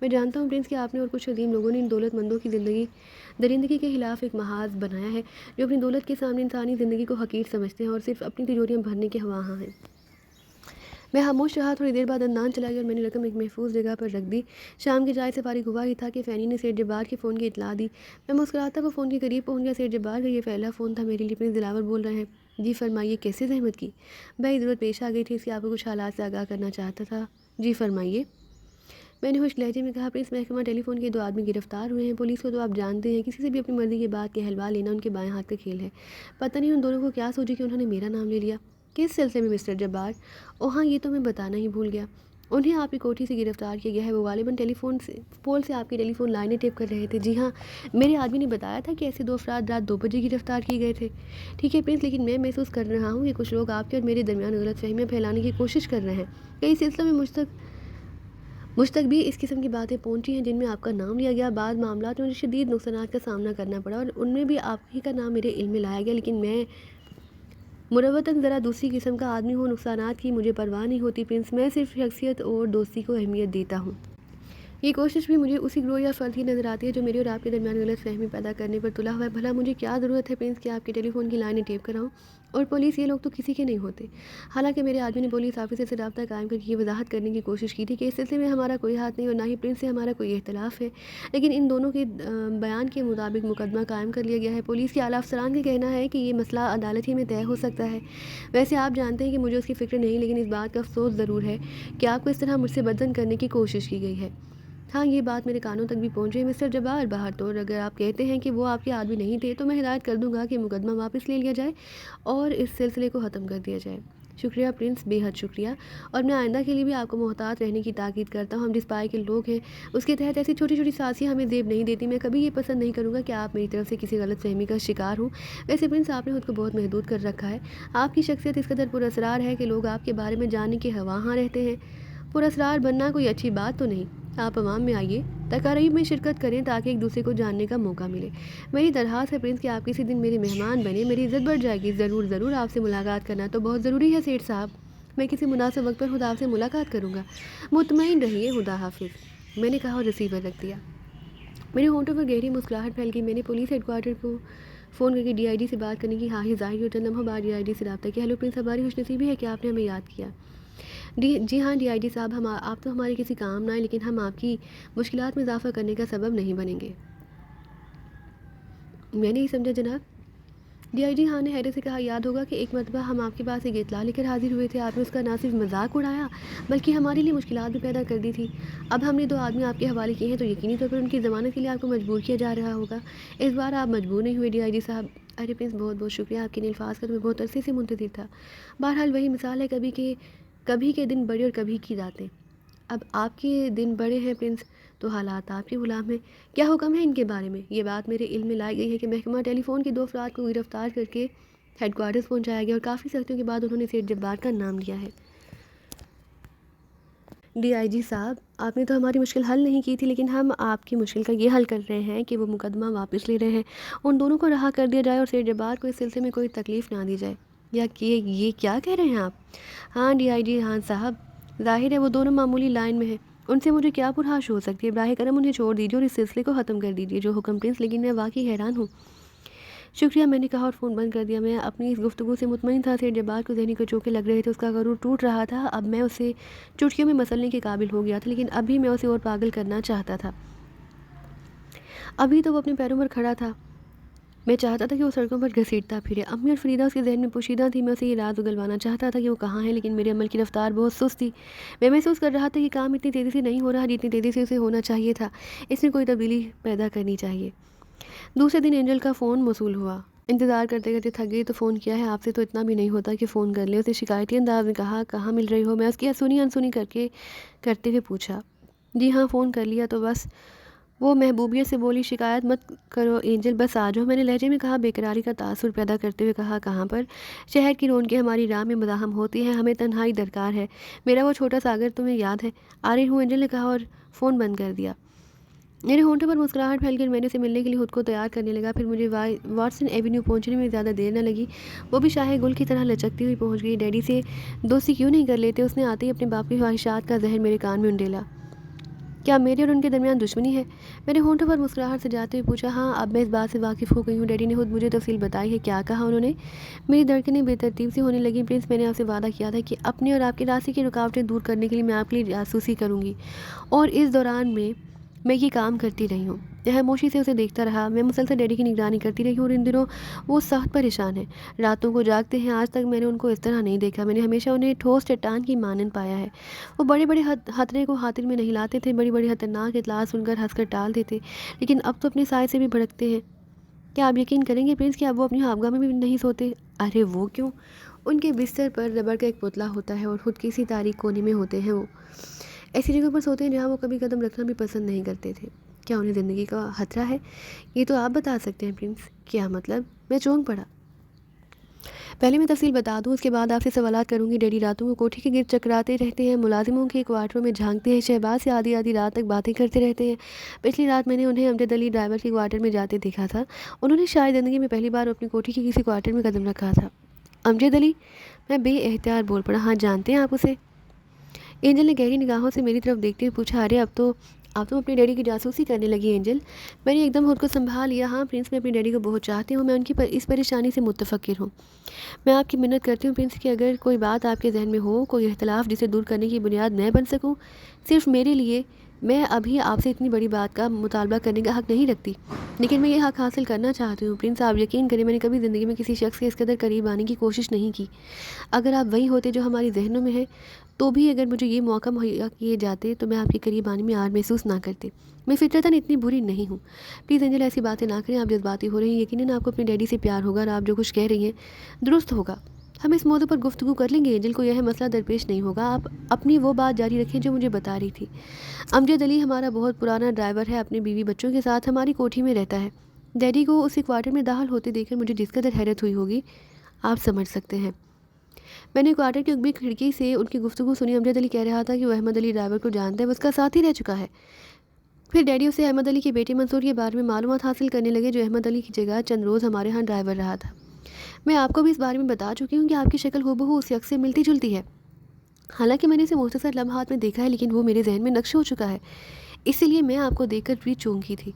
A: میں جانتا ہوں پرنس کہ آپ نے اور کچھ عظیم لوگوں نے ان دولت مندوں کی درندگی کے خلاف ایک محاذ بنایا ہے، جو اپنی دولت کے سامنے انسانی زندگی کو حقیر سمجھتے ہیں اور صرف اپنی تجوریاں بھرنے کے خواہاں ہیں۔ میں خاموش رہا۔ تھوڑی دیر بعد عدنان چلا گیا اور میں نے رقم ایک محفوظ جگہ پر رکھ دی۔ شام کی چائے سے فارغ ہوا ہی تھا کہ فینی نے سیٹھ جبار کے فون کی اطلاع دی۔ میں مسکراتا وہ فون کے قریب پہنچ گیا۔ سیٹھ جبار کا یہ پہلا فون تھا میرے لیے۔ پرنس دلاور بول رہے ہیں؟ جی فرمائیے، کیسے زحمت کی؟ بھائی ضرورت پیش آ گئی تھی، اس کی آپ کو کچھ حالات سے آگاہ کرنا چاہتا تھا۔ جی فرمائیے، میں نے خشک لہجے میں کہا۔ پرنس، محکمہ ٹیلی فون کے 2 آدمی گرفتار ہوئے ہیں۔ پولیس کو تو آپ جانتے ہیں، کسی سے بھی اپنی مرضی کی بات کے حلوا لینا ان کے بائیں ہاتھ کا کھیل ہے۔ پتہ نہیں ان دونوں کو کیا سوچی کہ انہوں نے میرا نام لے لیا۔ کس سلسلے میں مسٹر جبار؟ ہاں، یہ تو میں بتانا ہی بھول گیا۔ انہیں آپ کی کوٹھی سے گرفتار کیا گیا ہے۔ وہ غالباً ٹیلی فون پول سے آپ کی ٹیلی فون لائنیں ٹیپ کر رہے تھے۔ جی ہاں، میرے آدمی نے بتایا تھا کہ ایسے 2 افراد رات 2 بجے گرفتار کیے گئے تھے۔ ٹھیک ہے پرنس، لیکن میں محسوس کر رہا ہوں کہ کچھ لوگ آپ کے اور میرے درمیان غلط فہمیاں پھیلانے کی کوشش کر رہے ہیں۔ کئی سلسلوں میں مجھ تک بھی اس قسم کی باتیں پہنچی ہیں جن میں آپ کا نام لیا گیا۔ بعض معاملات میں مجھے شدید نقصانات کا سامنا کرنا پڑا اور ان میں بھی آپ ہی کا نام میرے علم میں لایا گیا، لیکن میں مروتاً ذرا دوسری قسم کا آدمی ہوں۔ نقصانات کی مجھے پرواہ نہیں ہوتی پرنس، میں صرف شخصیت اور دوستی کو اہمیت دیتا ہوں۔ یہ کوشش بھی مجھے اسی گروہ یا فرد کی نظر آتی ہے جو میرے اور آپ کے درمیان غلط فہمی پیدا کرنے پر تلا ہوا ہے۔ بھلا مجھے کیا ضرورت ہے پرنس کہ آپ کے ٹیلی فون کی لائنیں ٹیپ کراؤں؟ اور پولیس، یہ لوگ تو کسی کے نہیں ہوتے۔ حالانکہ میرے آدمی نے پولیس آفیسر سے رابطہ قائم کر کے یہ وضاحت کرنے کی کوشش کی تھی کہ اس سلسلے میں ہمارا کوئی ہاتھ نہیں اور نہ ہی پرنس سے ہمارا کوئی اختلاف ہے، لیکن ان دونوں کے بیان کے مطابق مقدمہ قائم کر لیا گیا ہے۔ پولیس کے اعلیٰ افسران کا کہنا ہے کہ یہ مسئلہ عدالت ہی میں طے ہو سکتا ہے۔ ویسے آپ جانتے ہیں کہ مجھے اس کی فکر نہیں، لیکن اس بات کا افسوس ضرور ہے کہ آپ کو اس طرح مجھ سے بدزن کرنے کی کوشش کی گئی ہے۔ ہاں، یہ بات میرے کانوں تک بھی پہنچ رہی ہے مسٹر جبار بہر طور۔ اگر آپ کہتے ہیں کہ وہ آپ کے آدمی نہیں تھے تو میں ہدایت کر دوں گا کہ مقدمہ واپس لے لیا جائے اور اس سلسلے کو ختم کر دیا جائے۔ شکریہ پرنس، بے حد شکریہ، اور میں آئندہ کے لیے بھی آپ کو محتاط رہنے کی تاکید کرتا ہوں۔ ہم جس پائے کے لوگ ہیں اس کے تحت ایسی چھوٹی چھوٹی سازشیں ہمیں زیب نہیں دیتی۔ میں کبھی یہ پسند نہیں کروں گا کہ آپ میری طرف سے کسی غلط فہمی کا شکار ہوں۔ ویسے پرنس، آپ نے خود کو بہت محدود کر رکھا ہے۔ آپ کی شخصیت اس قدر پر اسرار ہے کہ لوگ آپ کے بارے میں جاننے کے خواہاں رہتے ہیں۔ پر اسرار بننا کوئی اچھی بات تو نہیں۔ آپ عوام میں آئیے، تقاریب میں شرکت کریں تاکہ ایک دوسرے کو جاننے کا موقع ملے۔ میری درخواست ہے پرنس کہ آپ کسی دن میرے مہمان بنے، میری عزت بڑھ جائے گی۔ ضرور ضرور، آپ سے ملاقات کرنا تو بہت ضروری ہے سیٹھ صاحب۔ میں کسی مناسب وقت پر خود آپ سے ملاقات کروں گا۔ مطمئن رہیے، خدا حافظ، میں نے کہا اور ریسیور رکھ دیا۔ میرے ہونٹوں پر گہری مسکراہٹ پھیل گئی۔ میں نے پولیس ہیڈ کوارٹر کو فون کر کے ڈی آئی جی سے بات کرنے کی خواہش ظاہر کی اور چند لمحوں بعد ڈی آئی جی سے رابطہ کیا۔ ہیلو پرنس، ہماری خوش نصیبی ہے کہ آپ نے ہمیں یاد کیا۔ جی ہاں ڈی آئی جی صاحب، آپ تو ہمارے کسی کام نہ آئے، لیکن ہم آپ کی مشکلات میں اضافہ کرنے کا سبب نہیں بنیں گے۔ میں نہیں سمجھا جناب۔ ڈی آئی جی ہاں نے حیرت سے کہا، یاد ہوگا کہ ایک مرتبہ ہم آپ کے پاس ایک اطلاع لے کر حاضر ہوئے تھے۔ آپ نے اس کا نہ صرف مذاق اڑایا بلکہ ہمارے لیے مشکلات بھی پیدا کر دی تھی۔ اب ہم نے 2 آدمی آپ کے حوالے کیے ہیں تو یقینی طور پر ان کی ضمانت کے لیے آپ کو مجبور کیا جا رہا ہوگا۔ اس بار آپ مجبور نہیں ہوئے ڈی آئی جی صاحب۔ ارے پرنس، بہت بہت شکریہ، آپ کے الفاظ کا تو میں بہت عرصے سے منتظر تھا۔ بہرحال وہی مثال ہے، کبھی کے دن بڑے اور کبھی کی راتیں۔ اب آپ کے دن بڑے ہیں پرنس تو حالات آپ کے غلام ہیں۔ کیا حکم ہے ان کے بارے میں؟ یہ بات میرے علم میں لائی گئی ہے کہ محکمہ ٹیلی فون کے 2 افراد کو گرفتار کر کے ہیڈ کوارٹرز پہنچایا گیا اور کافی سختیوں کے بعد انہوں نے سیٹھ جبار کا نام لیا ہے۔ ڈی آئی جی صاحب، آپ نے تو ہماری مشکل حل نہیں کی تھی، لیکن ہم آپ کی مشکل کا یہ حل کر رہے ہیں کہ وہ مقدمہ واپس لے رہے ہیں۔ ان دونوں کو رہا کر دیا جائے اور سیٹھ جبار کو اس سلسلے میں کوئی تکلیف نہ دی جائے۔ یا کہ یہ کیا کہہ رہے ہیں آپ؟ ہاں ڈی آئی جی ہاں صاحب، ظاہر ہے وہ دونوں معمولی لائن میں ہیں، ان سے مجھے کیا پرہاش ہو سکتی ہے۔ براہ کرم انہیں چھوڑ دیجیے اور اس سلسلے کو ختم کر دیجیے۔ جو حکم پرنس، لیکن میں واقعی حیران ہوں۔ شکریہ، میں نے کہا اور فون بند کر دیا۔ میں اپنی اس گفتگو سے مطمئن تھا۔ سیٹھ جبار کو ذہنی کچوکے لگ رہے تھے، اس کا غرور ٹوٹ رہا تھا۔ اب میں اسے چٹکیوں میں مسلنے کے قابل ہو گیا تھا، لیکن اب بھی میں اسے اور پاگل کرنا چاہتا تھا۔ ابھی تو وہ اپنے پیروں پر کھڑا تھا، میں چاہتا تھا کہ وہ سڑکوں پر گھسیٹتا پھرے۔ امی اور فریدہ اس کے ذہن میں پوشیدہ تھی۔ میں اسے یہ راز اگلوانا چاہتا تھا کہ وہ کہاں ہے، لیکن میرے عمل کی رفتار بہت سست تھی۔ میں محسوس کر رہا تھا کہ کام اتنی تیزی سے نہیں ہو رہا جتنی تیزی سے اسے ہونا چاہیے تھا۔ اس میں کوئی تبدیلی پیدا کرنی چاہیے۔ دوسرے دن اینجل کا فون موصول ہوا۔ انتظار کرتے کرتے تھک گئی تو فون کیا ہے، آپ سے تو اتنا بھی نہیں ہوتا کہ فون کر لیں۔ اسے شکایتی انداز میں کہا، کہاں مل رہی ہو؟ میں اس کی انسنی کرتے ہوئے پوچھا۔ جی ہاں، فون کر لیا تو بس۔ وہ محبوبیت سے بولی، شکایت مت کرو اینجل، بس آ جاؤ۔ میں نے لہجے میں کہا، بے قراری کا تاثر پیدا کرتے ہوئے کہا، کہاں پر؟ شہر کی رونقیں ہماری راہ میں مزاحم ہوتی ہیں، ہمیں تنہائی درکار ہے۔ میرا وہ چھوٹا سا گھر تمہیں یاد ہے؟ آ رہی ہوں، اینجل نے کہا اور فون بند کر دیا۔ میرے ہونٹوں پر مسکراہٹ پھیل گئی، میں نے اسے ملنے کے لیے خود کو تیار کرنے لگا۔ پھر مجھے واٹسن ایونیو پہنچنے میں زیادہ دیر نہ لگی، وہ بھی شاہ گل کی طرح لچکتی ہوئی پہنچ گئی۔ ڈیڈی سے دوستی کیوں نہیں کر لیتے؟ اس نے آتے ہی اپنے باپ کی خواہشات کا زہر میرے کان میں انڈیلا۔ کیا میرے اور ان کے درمیان دشمنی ہے؟ میرے ہونٹوں پر مسکراہٹ سجاتے ہوئے پوچھا۔ ہاں، اب میں اس بات سے واقف ہو گئی ہوں، ڈیڈی نے خود مجھے تفصیل بتائی ہے۔ کیا کہا انہوں نے؟ میری دھڑکنیں بے ترتیب سی ہونے لگیں۔ پرنس، میں نے آپ سے وعدہ کیا تھا کہ اپنے اور آپ کے راستے کی رکاوٹیں دور کرنے کے لیے میں آپ کے لیے جاسوسی کروں گی، اور اس دوران میں یہ کام کرتی رہی ہوں۔ خاموشی سے اسے دیکھتا رہا۔ میں مسلسل ڈیڈی کی نگرانی کرتی رہی ہوں، اور ان دنوں وہ سخت پریشان ہیں، راتوں کو جاگتے ہیں۔ آج تک میں نے ان کو اس طرح نہیں دیکھا۔ میں نے ہمیشہ انہیں ٹھوس چٹان کی مانند پایا ہے۔ وہ بڑے بڑے خطرے کو خاطر میں نہیں لاتے تھے، بڑی بڑی خطرناک اطلاعات سن کر ہنس کر ٹال دیتے، لیکن اب تو اپنے سائے سے بھی بھڑکتے ہیں۔ کیا آپ یقین کریں گے پرنس کہ اب وہ اپنی خوابگاہ میں بھی نہیں سوتے؟ ارے وہ کیوں؟ ان کے بستر پر ربڑ کا ایک پتلا ہوتا ہے، اور خود کسی تاریک کونے میں ہوتے ہیں۔ وہ ایسی جگہ پر سوتے ہیں جہاں وہ کبھی قدم رکھنا بھی پسند نہیں کرتے تھے۔ کیا انہیں زندگی کا خطرہ ہے؟ یہ تو آپ بتا سکتے ہیں پرنس۔ کیا مطلب؟ میں چونک پڑا۔ پہلے میں تفصیل بتا دوں، اس کے بعد آپ سے سوالات کروں گی۔ ڈیڈی راتوں کو کوٹھی کے گرد چکراتے رہتے ہیں، ملازموں کے کوارٹروں میں جھانکتے ہیں، شہباز سے آدھی آدھی رات تک باتیں کرتے رہتے ہیں۔ پچھلی رات میں نے انہیں امجد علی ڈرائیور کے کوارٹر میں جاتے دیکھا تھا۔ انہوں نے شاید زندگی میں پہلی بار اپنی کوٹھی کے کسی کوارٹر میں قدم رکھا تھا۔ امجد علی؟ میں بے احتیاط بول پڑا۔ ہاں، جانتے ہیں آپ اسے؟ اینجل نے گہری نگاہوں سے میری طرف دیکھتے ہوئے پوچھا۔ ارے اب تو آپ تم اپنے ڈیڈی کی جاسوسی کرنے لگی اینجل۔ میں نے ایک دم خود کو سنبھال لیا۔ ہاں پرنس، میں اپنے ڈیڈی کو بہت چاہتی ہوں، میں ان کی اس پریشانی سے متفکر ہوں۔ میں آپ کی منت کرتی ہوں پرنس کہ اگر کوئی بات آپ کے ذہن میں ہو، کوئی اختلاف جسے دور کرنے کی بنیاد میں بن سکوں صرف میرے لیے، میں ابھی آپ سے اتنی بڑی بات کا مطالبہ کرنے کا حق نہیں رکھتی، لیکن میں یہ حق حاصل کرنا چاہتی ہوں۔ پرنس، آپ یقین کریں، میں نے کبھی زندگی میں کسی شخص کے اس قدر قریب آنے کی کوشش نہیں کی۔ اگر آپ وہی ہوتے جو ہماری ذہنوں میں ہے، تو بھی اگر مجھے یہ موقع مہیا کیے جاتے تو میں آپ کے قریب آنے میں آر محسوس نہ کرتی۔ میں فطرتاً اتنی بری نہیں ہوں۔ پلیز اینجل، ایسی باتیں نہ کریں، آپ جذباتی ہو رہی ہیں۔ یقیناً آپ کو اپنے ڈیڈی سے پیار ہوگا، اور آپ جو کچھ کہہ رہی ہیں درست ہوگا۔ ہم اس موضوع پر گفتگو کر لیں گے اینجل، کو یہ مسئلہ درپیش نہیں ہوگا۔ آپ اپنی وہ بات جاری رکھیں جو مجھے بتا رہی تھی۔ امجد علی ہمارا بہت پرانا ڈرائیور ہے، اپنے بیوی بچوں کے ساتھ ہماری کوٹھی میں رہتا ہے۔ ڈیڈی کو اسی کوارٹر میں داخل ہوتے دیکھ کر مجھے جس قدر حیرت ہوئی ہوگی آپ سمجھ سکتے ہیں۔ میں نے کوارٹر کی اگبی کھڑکی سے ان کی گفتگو سنی۔ امجد علی کہہ رہا تھا کہ وہ احمد علی ڈرائیور کو جانتا ہے، وہ اس کا ساتھی رہ چکا ہے۔ پھر ڈیڈی اسے احمد علی کے بیٹے منصور کے بارے میں معلومات حاصل کرنے لگے، جو احمد علی کی جگہ چند روز ہمارے ہاں ڈرائیور رہا تھا۔ میں آپ کو بھی اس بارے میں بتا چکی ہوں کہ آپ کی شکل ہو بہو اس شخص سے ملتی جلتی ہے۔ حالانکہ میں نے اسے مختصر لمحات میں دیکھا ہے، لیکن وہ میرے ذہن میں نقش ہو چکا ہے، اسی لیے میں آپ کو دیکھ کر بھی چونکی تھی۔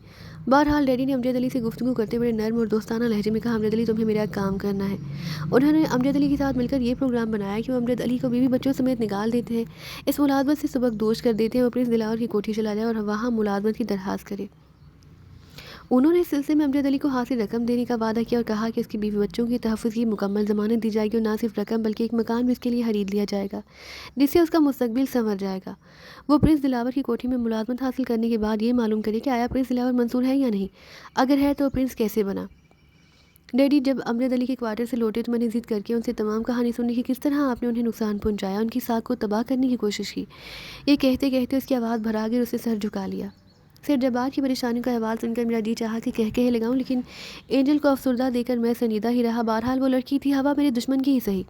A: بہرحال ڈیڈی نے امجد علی سے گفتگو کرتے بڑے نرم اور دوستانہ لہجے میں کہا، امجد علی تمہیں میرا کام کرنا ہے۔ انہوں نے امجد علی کے ساتھ مل کر یہ پروگرام بنایا کہ وہ امجد علی کو بیوی بچوں سمیت نکال دیتے ہیں، اس ملازمت سے سبک دوش کر دیتے ہیں، وہ پرنس دلاور کی کوٹھی چلا جائے اور وہاں ملازمت کی درخواست کرے۔ انہوں نے اس سلسلے میں امجد علی کو حاصل رقم دینے کا وعدہ کیا، اور کہا کہ اس کی بیوی بچوں کے تحفظ کی مکمل ضمانت دی جائے گی، اور نہ صرف رقم بلکہ ایک مکان بھی اس کے لیے خرید لیا جائے گا، جس سے اس کا مستقبل سنور جائے گا۔ وہ پرنس دلاور کی کوٹھی میں ملازمت حاصل کرنے کے بعد یہ معلوم کرے کہ آیا پرنس دلاور منصور ہے یا نہیں، اگر ہے تو پرنس کیسے بنا۔ ڈیڈی جب امجد علی کے کوارٹر سے لوٹے تو میں نے ضد کر کے ان سے تمام کہانی سنی کہ کس طرح آپ نے انہیں نقصان پہنچایا، ان کی ساکھ کو تباہ کرنے کی کوشش کی۔ یہ کہتے کہتے اس کی آواز بھرا گئی اور اسے سر جھکا لیا۔ سیر جبار کی پریشانی کا احوال سن کر میرا جی چاہا کہ کہہ لگاؤں، لیکن اینجل کو افسردہ دے کر میں سنجیدہ ہی رہا۔ بہرحال وہ لڑکی تھی، ہوا میرے دشمن کی ہی سہی،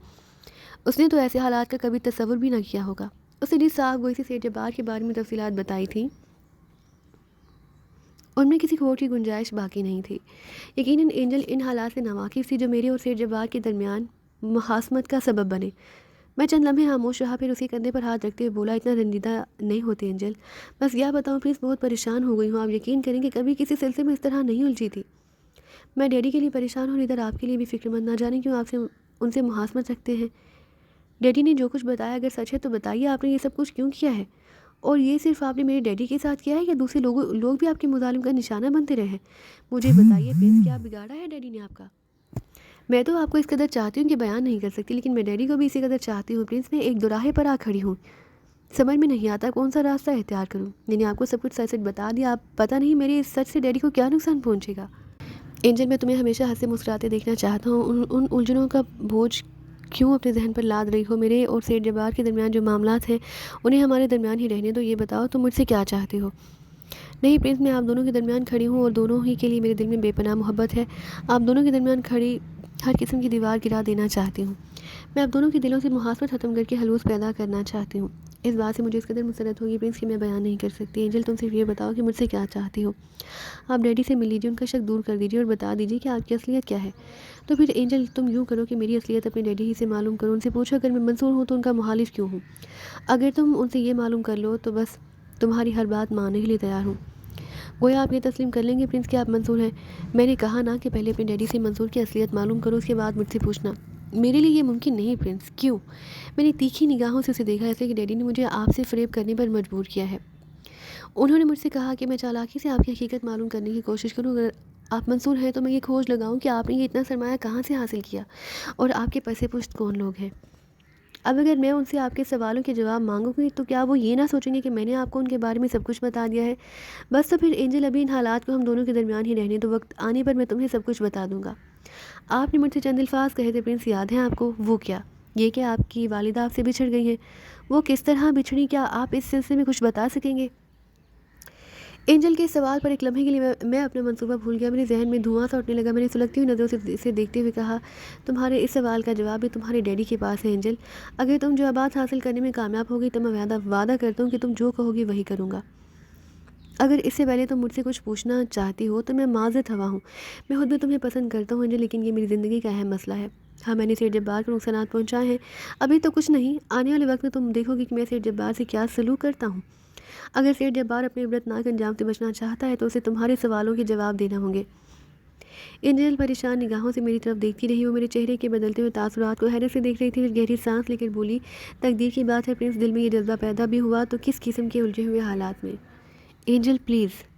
A: اس نے تو ایسے حالات کا کبھی تصور بھی نہ کیا ہوگا۔ اس نے جس صاحب گوئی سے سیر جبار کے بارے میں تفصیلات بتائی تھیں، ان میں کسی کھوٹ کی گنجائش باقی نہیں تھی۔ یقیناً اینجل ان حالات سے ناواقف تھی جو میرے اور سیر جبار کے درمیان مخاصمت کا سبب بنے۔ میں چند لمحے خاموش رہا، پھر اسی کندھے پر ہاتھ رکھتے ہوئے بولا، اتنا رنجیدہ نہیں ہوتے اینجل، بس کیا بتاؤں پلیز، بہت پریشان ہو گئی ہوں۔ آپ یقین کریں کہ کبھی کسی سلسلے میں اس طرح نہیں الجھی تھی۔ میں ڈیڈی کے لیے پریشان ہوں، ادھر آپ کے لیے بھی فکر مند، نہ جانے کیوں آپ سے ان سے مخاصمت رکھتے ہیں۔ ڈیڈی نے جو کچھ بتایا اگر سچ ہے تو بتائیے، آپ نے یہ سب کچھ کیوں کیا ہے؟ اور یہ صرف آپ نے میرے ڈیڈی کے ساتھ کیا ہے یا دوسرے لوگ بھی آپ کے مظالم کا نشانہ بنتے رہے ہیں؟ مجھے بتائیے پرنس، کیا بگاڑا ہے ڈیڈی نے آپ کا؟ میں تو آپ کو اس قدر چاہتی ہوں کہ بیان نہیں کر سکتی، لیکن میں ڈیڈی کو بھی اسی قدر چاہتی ہوں پرنس۔ میں ایک دوراہے پر آ کھڑی ہوں، سمجھ میں نہیں آتا کون سا راستہ اختیار کروں۔ میں نے آپ کو سب کچھ سچ بتا دیا، آپ پتہ نہیں میرے اس سچ سے ڈیڈی کو کیا نقصان پہنچے گا۔ اینجل، میں تمہیں ہمیشہ ہنسے مسکراتے دیکھنا چاہتا ہوں، ان الجھنوں کا بوجھ کیوں اپنے ذہن پر لاد رہی ہو؟ میرے اور سیر جبار کے درمیان جو معاملات ہیں انہیں ہمارے درمیان ہی رہنے دو۔ یہ بتاؤ تم مجھ سے کیا چاہتے ہو؟ نہیں پرنس، میں آپ دونوں کے درمیان کھڑی ہوں، اور دونوں ہی کے لیے میرے دل میں بے پناہ محبت ہے۔ آپ دونوں کے درمیان کھڑی ہر قسم کی دیوار گرا دینا چاہتی ہوں۔ میں آپ دونوں کے دلوں سے محاصرت ختم کر کے خلوص پیدا کرنا چاہتی ہوں۔ اس بات سے مجھے اس قدر مسرت ہوگی پرنس کہ میں بیان نہیں کر سکتی۔ اینجل، تم صرف یہ بتاؤ کہ مجھ سے کیا چاہتی ہو۔ آپ ڈیڈی سے مل لیجیے، ان کا شک دور کر دیجیے اور بتا دیجیے کہ آپ کی اصلیت کیا ہے۔ تو پھر اینجل، تم یوں کرو کہ میری اصلیت اپنے ڈیڈی ہی سے معلوم کرو، ان سے پوچھو اگر میں منصور ہوں تو ان کا مخالف کیوں ہوں۔ اگر تم ان سے یہ معلوم کر لو تو بس تمہاری ہر بات ماننے کے لیے تیار ہوں۔ گویا آپ یہ تسلیم کر لیں گے پرنس کہ آپ منصور ہیں۔ میں نے کہا نا کہ پہلے اپنے ڈیڈی سے منصور کی اصلیت معلوم کرو، اس کے بعد مجھ سے پوچھنا۔ میرے لیے یہ ممکن نہیں پرنس۔ کیوں؟ میں نے تیکھی نگاہوں سے اسے دیکھا، ایسے کہ ڈیڈی نے مجھے آپ سے فریب کرنے پر مجبور کیا ہے۔ انہوں نے مجھ سے کہا کہ میں چالاکی سے آپ کی حقیقت معلوم کرنے کی کوشش کروں۔ اگر آپ منصور ہیں تو میں یہ کھوج لگاؤں کہ آپ نے یہ اتنا سرمایہ کہاں سے حاصل کیا اور آپ کے پس پشت کون لوگ ہیں۔ اب اگر میں ان سے آپ کے سوالوں کے جواب مانگوں گی تو کیا وہ یہ نہ سوچیں گے کہ میں نے آپ کو ان کے بارے میں سب کچھ بتا دیا ہے؟ بس تو پھر اینجل، ابھی ان حالات کو ہم دونوں کے درمیان ہی رہنے دو، وقت آنے پر میں تمہیں سب کچھ بتا دوں گا۔ آپ نے مجھ سے چند الفاظ کہے تھے پرنس، یاد ہیں آپ کو؟ وہ کیا؟ یہ کہ آپ کی والدہ آپ سے بچھڑ گئی ہیں۔ وہ کس طرح بچھڑی، کیا آپ اس سلسلے میں کچھ بتا سکیں گے؟ اینجل کے سوال پر ایک لمحے کے لیے میں اپنا منصوبہ بھول گیا۔ میرے ذہن میں دھواں سا اٹھنے لگا۔ میں نے سلگتی ہوئی نظروں سے اسے دیکھتے ہوئے کہا، تمہارے اس سوال کا جواب بھی تمہارے ڈیڈی کے پاس ہے اینجل۔ اگر تم جوابات حاصل کرنے میں کامیاب ہوگی تو میں وعدہ کرتا ہوں کہ تم جو کہو گی وہی کروں گا۔ اگر اس سے پہلے تم مجھ سے کچھ پوچھنا چاہتی ہو تو میں معذرت خواہ ہوں۔ میں خود بھی تمہیں پسند کرتا ہوں اینجل، لیکن یہ میری زندگی کا اہم مسئلہ ہے۔ ہاں، میں نے سیٹھ جبار کو نقصانات پہنچائے ہیں، ابھی تو کچھ نہیں، آنے والے وقت میں تم دیکھو گی کہ میں سیٹھ جبار سے کیا سلوک کرتا ہوں۔ اگر سیٹھ جبار اپنے عبرتناک انجام سے بچنا چاہتا ہے تو اسے تمہارے سوالوں کے جواب دینا ہوں گے۔ اینجل پریشان نگاہوں سے میری طرف دیکھتی رہی۔ وہ میرے چہرے کے بدلتے ہوئے تاثرات کو حیرت سے دیکھ رہی تھی، پھر گہری سانس لے کر بولی، تقدیر کی بات ہے پرنس، دل میں یہ جذبہ پیدا بھی ہوا تو کس قسم کے الجھے ہوئے حالات میں۔ Angel please.